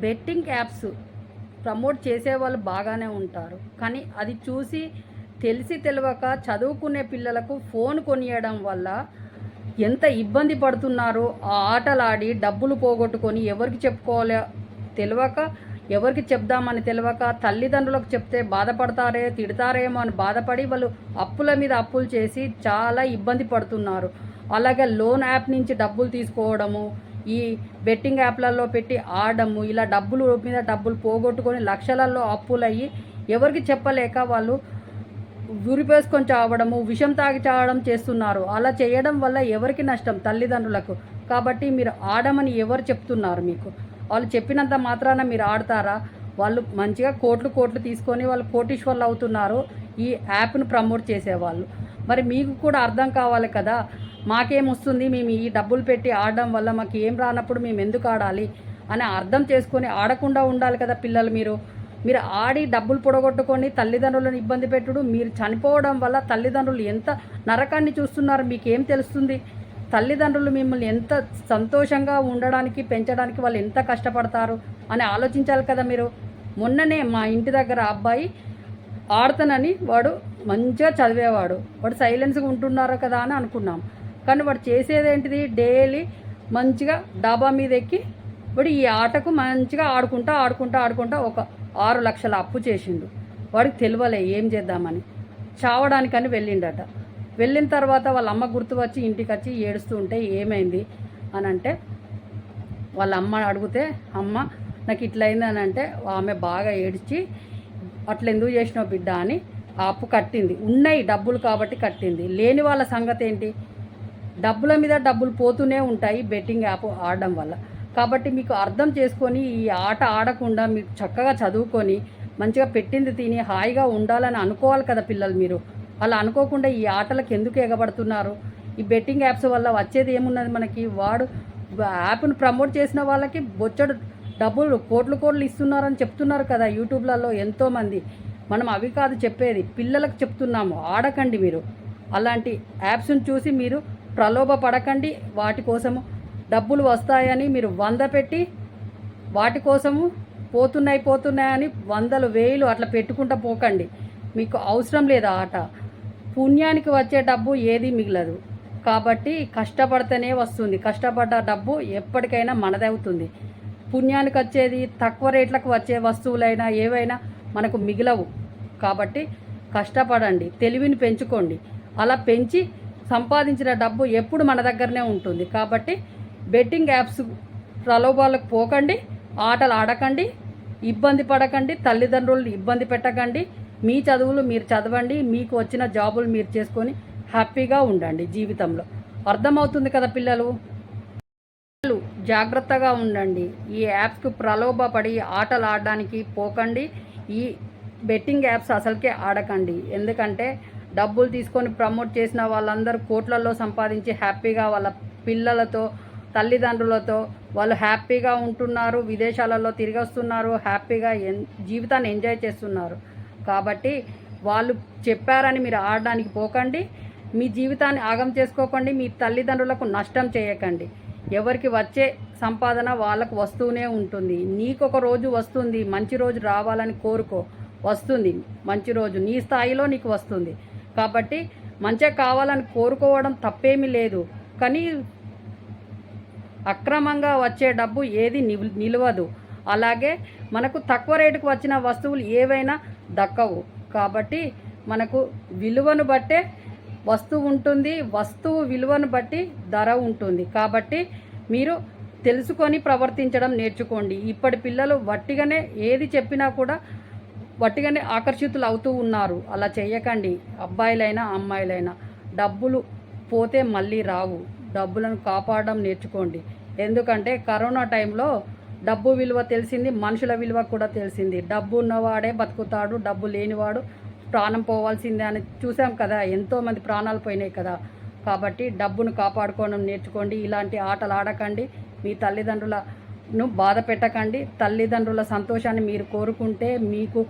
Betting apps promote చేసేవాళ్ళు బాగానే ఉంటారు, కానీ అది చూసి తెలిసి తెలియక చదువుకునే పిల్లలకు ఫోన్ కొనియడం వల్ల ఎంత ఇబ్బంది పడుతున్నారో. ఆ ఆటలాడి డబ్బులు పోగొట్టుకొని ఎవరికి చెప్పుకోవాలో తెలియక, ఎవరికి చెప్దామని తెలియక, తల్లిదండ్రులకు చెప్తే బాధపడతారే తిడతారేమో అని బాధపడి వాళ్ళు అప్పుల మీద అప్పులు చేసి చాలా ఇబ్బంది పడుతున్నారు. అలాగే లోన్ యాప్ నుంచి డబ్బులు తీసుకోవడము, ఈ బెట్టింగ్ యాప్లలో పెట్టి ఆడము, ఇలా డబ్బులు మీద డబ్బులు పోగొట్టుకొని లక్షలలో అప్పులయ్యి ఎవరికి చెప్పలేక వాళ్ళు ఉరిపేసుకొని చావడము, విషం తాగి చావడం చేస్తున్నారు. అలా చేయడం వల్ల ఎవరికి నష్టం? తల్లిదండ్రులకు. కాబట్టి మీరు ఆడమని ఎవరు చెప్తున్నారు మీకు? వాళ్ళు చెప్పినంత మాత్రాన మీరు ఆడతారా? వాళ్ళు మంచిగా కోట్లు తీసుకొని వాళ్ళు కోటీశ్వర్లు అవుతున్నారు ఈ యాప్ను ప్రమోట్ చేసేవాళ్ళు. మరి మీకు కూడా అర్థం కావాలి కదా, మాకేమొస్తుంది, మేము ఈ డబ్బులు పెట్టి ఆడడం వల్ల మాకు ఏం రానప్పుడు మేము ఎందుకు ఆడాలి అని అర్థం చేసుకొని ఆడకుండా ఉండాలి కదా పిల్లలు. మీరు ఆడి డబ్బులు పొడగొట్టుకొని తల్లిదండ్రులను ఇబ్బంది పెట్టుడు, మీరు చనిపోవడం వల్ల తల్లిదండ్రులు ఎంత నరకాన్ని చూస్తున్నారు మీకేం తెలుస్తుంది? తల్లిదండ్రులు మిమ్మల్ని ఎంత సంతోషంగా ఉండడానికి పెంచడానికి వాళ్ళు ఎంత కష్టపడతారు అని ఆలోచించాలి కదా మీరు. మొన్ననే మా ఇంటి దగ్గర అబ్బాయి ఆడతానని వాడు మంచిగా చదివేవాడు, వాడు సైలెన్స్గా ఉంటున్నారు కదా అని అనుకున్నాం. కానీ వాడు చేసేదేంటిది, డైలీ మంచిగా డాబా మీద ఎక్కి వాడు ఈ ఆటకు మంచిగా ఆడుకుంటా ఒక 6 లక్షల అప్పు చేసిండు. వాడికి తెలియలే ఏం చేద్దామని, చావడానికని వెళ్ళిండట. వెళ్ళిన తర్వాత వాళ్ళ అమ్మ గుర్తు వచ్చి ఇంటికి వచ్చి ఏడుస్తూ ఉంటే ఏమైంది అని అంటే, వాళ్ళ అమ్మ అడిగితే, అమ్మ నాకు ఇట్లయింది అని అంటే ఆమె బాగా ఏడ్చి, అట్లా ఎందుకు చేసినావు బిడ్డ అని ఆ అప్పు కట్టింది. ఉన్నాయి డబ్బులు కాబట్టి కట్టింది. లేని వాళ్ళ సంగతి ఏంటి? డబ్బుల మీద డబ్బులు పోతూనే ఉంటాయి బెట్టింగ్ యాప్ ఆడడం వల్ల. కాబట్టి మీకు అర్థం చేసుకొని ఈ ఆట ఆడకుండా మీరు చక్కగా చదువుకొని మంచిగా పెట్టింది తిని హాయిగా ఉండాలని అనుకోవాలి కదా పిల్లలు. మీరు అలా అనుకోకుండా ఈ ఆటలకు ఎందుకు ఎగబడుతున్నారు? ఈ బెట్టింగ్ యాప్స్ వల్ల వచ్చేది ఏమున్నది మనకి? వాడు యాప్ను ప్రమోట్ చేసిన వాళ్ళకి బొచ్చడు డబ్బులు కోట్లు ఇస్తున్నారని చెప్తున్నారు కదా యూట్యూబ్లలో ఎంతోమంది. మనం అవి కాదు చెప్పేది, పిల్లలకు చెప్తున్నాము, ఆడకండి మీరు. అలాంటి యాప్స్ని చూసి మీరు ప్రలోభ పడకండి. వాటి కోసము డబ్బులు వస్తాయని మీరు 100 పెట్టి వాటి కోసము పోతున్నాయని 100,000 1000 అట్లా పెట్టుకుంటూ పోకండి. మీకు అవసరం లేదు ఆట. పుణ్యానికి వచ్చే డబ్బు ఏది మిగలదు. కాబట్టి కష్టపడితేనే వస్తుంది. కష్టపడ్డ డబ్బు ఎప్పటికైనా మనదవుతుంది. పుణ్యానికి వచ్చేది తక్కువ రేట్లకు వచ్చే వస్తువులైనా ఏవైనా మనకు మిగలవు. కాబట్టి కష్టపడండి, తెలివిని పెంచుకోండి. అలా పెంచి సంపాదించిన డబ్బు ఎప్పుడు మన దగ్గరనే ఉంటుంది. కాబట్టి బెట్టింగ్ యాప్స్ ప్రలోభాలకు పోకండి, ఆటలు ఆడకండి, ఇబ్బంది పడకండి, తల్లిదండ్రులను ఇబ్బంది పెట్టకండి. మీ చదువులు మీరు చదవండి, మీకు వచ్చిన జాబులు మీరు చేసుకొని హ్యాపీగా ఉండండి జీవితంలో. అర్థమవుతుంది కదా పిల్లలు? జాగ్రత్తగా ఉండండి. ఈ యాప్స్కు ప్రలోభపడి ఆటలు ఆడడానికి పోకండి. ఈ బెట్టింగ్ యాప్స్ అసలుకే ఆడకండి. ఎందుకంటే డబ్బులు తీసుకొని ప్రమోట్ చేసిన వాళ్ళందరూ కోట్లలో సంపాదించి హ్యాపీగా వాళ్ళ పిల్లలతో తల్లిదండ్రులతో వాళ్ళు హ్యాపీగా ఉంటున్నారు, విదేశాలలో తిరిగి వస్తున్నారు, హ్యాపీగా జీవితాన్ని ఎంజాయ్ చేస్తున్నారు. కాబట్టి వాళ్ళు చెప్పారని మీరు ఆడడానికి పోకండి. మీ జీవితాన్ని ఆగం చేసుకోకండి. మీ తల్లిదండ్రులకు నష్టం చేయకండి. ఎవరికి వచ్చే సంపాదన వాళ్ళకు వస్తూనే ఉంటుంది. నీకొక రోజు వస్తుంది, మంచి రోజు రావాలని కోరుకో, వస్తుంది మంచి రోజు, నీ స్థాయిలో నీకు వస్తుంది. కాబట్టి మంచిగా కావాలని కోరుకోవడం తప్పేమీ లేదు. కానీ అక్రమంగా వచ్చే డబ్బు ఏది నిలవదు. అలాగే మనకు తక్కువ రేటుకు వచ్చిన వస్తువులు ఏవైనా దక్కవు. కాబట్టి మనకు విలువను బట్టే వస్తువు ఉంటుంది, వస్తువు విలువను బట్టి ధర ఉంటుంది. కాబట్టి మీరు తెలుసుకొని ప్రవర్తించడం నేర్చుకోండి. ఇప్పటి పిల్లలు వట్టిగానే ఏది చెప్పినా కూడా వట్టిగానే ఆకర్షితులు అవుతూ ఉన్నారు. అలా చేయకండి. అబ్బాయిలైనా అమ్మాయిలైనా డబ్బులు పోతే మళ్ళీ రావు. డబ్బులను కాపాడడం నేర్చుకోండి. ఎందుకంటే కరోనా టైంలో డబ్బు విలువ తెలిసింది, మనుషుల విలువ కూడా తెలిసింది. డబ్బు ఉన్నవాడే బతుకుతాడు, డబ్బు లేనివాడు ప్రాణం పోవాల్సిందే అని చూసాం కదా, ఎంతోమంది ప్రాణాలు పోయినాయి కదా. కాబట్టి డబ్బును కాపాడుకోవడం నేర్చుకోండి. ఇలాంటి ఆటలు ఆడకండి. మీ తల్లిదండ్రులను బాధ పెట్టకండి. తల్లిదండ్రుల సంతోషాన్ని మీరు కోరుకుంటే మీకు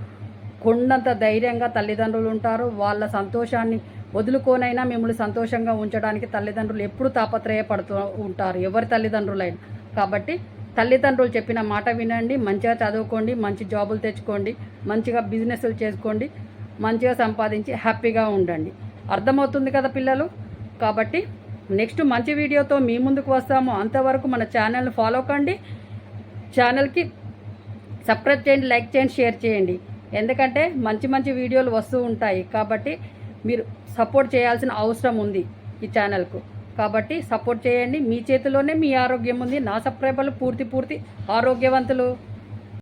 కొండంత ధైర్యంగా తల్లిదండ్రులు ఉంటారు. వాళ్ళ సంతోషాన్ని వదులుకోనైనా మిమ్మల్ని సంతోషంగా ఉంచడానికి తల్లిదండ్రులు ఎప్పుడు తాపత్రయపడుతూ ఉంటారు, ఎవరి తల్లిదండ్రులైనా. కాబట్టి తల్లిదండ్రులు చెప్పిన మాట వినండి, మంచిగా చదువుకోండి, మంచి జాబులు తెచ్చుకోండి, మంచిగా బిజినెస్లు చేసుకోండి, మంచిగా సంపాదించి హ్యాపీగా ఉండండి. అర్థమవుతుంది కదా పిల్లలు? కాబట్టి నెక్స్ట్ మంచి వీడియోతో మీ ముందుకు వస్తాము. అంతవరకు మన ఛానల్ని ఫాలో కండి, ఛానల్కి సబ్స్క్రైబ్ చేయండి, లైక్ చేయండి, షేర్ చేయండి. ఎందుకంటే మంచి మంచి వీడియోలు వస్తూ ఉంటాయి. కాబట్టి మీరు సపోర్ట్ చేయాల్సిన అవసరం ఉంది ఈ ఛానల్కు. కాబట్టి సపోర్ట్ చేయండి. మీ చేతిలోనే మీ ఆరోగ్యం ఉంది. నా సబ్స్క్రైబర్లు పూర్తి ఆరోగ్యవంతులు.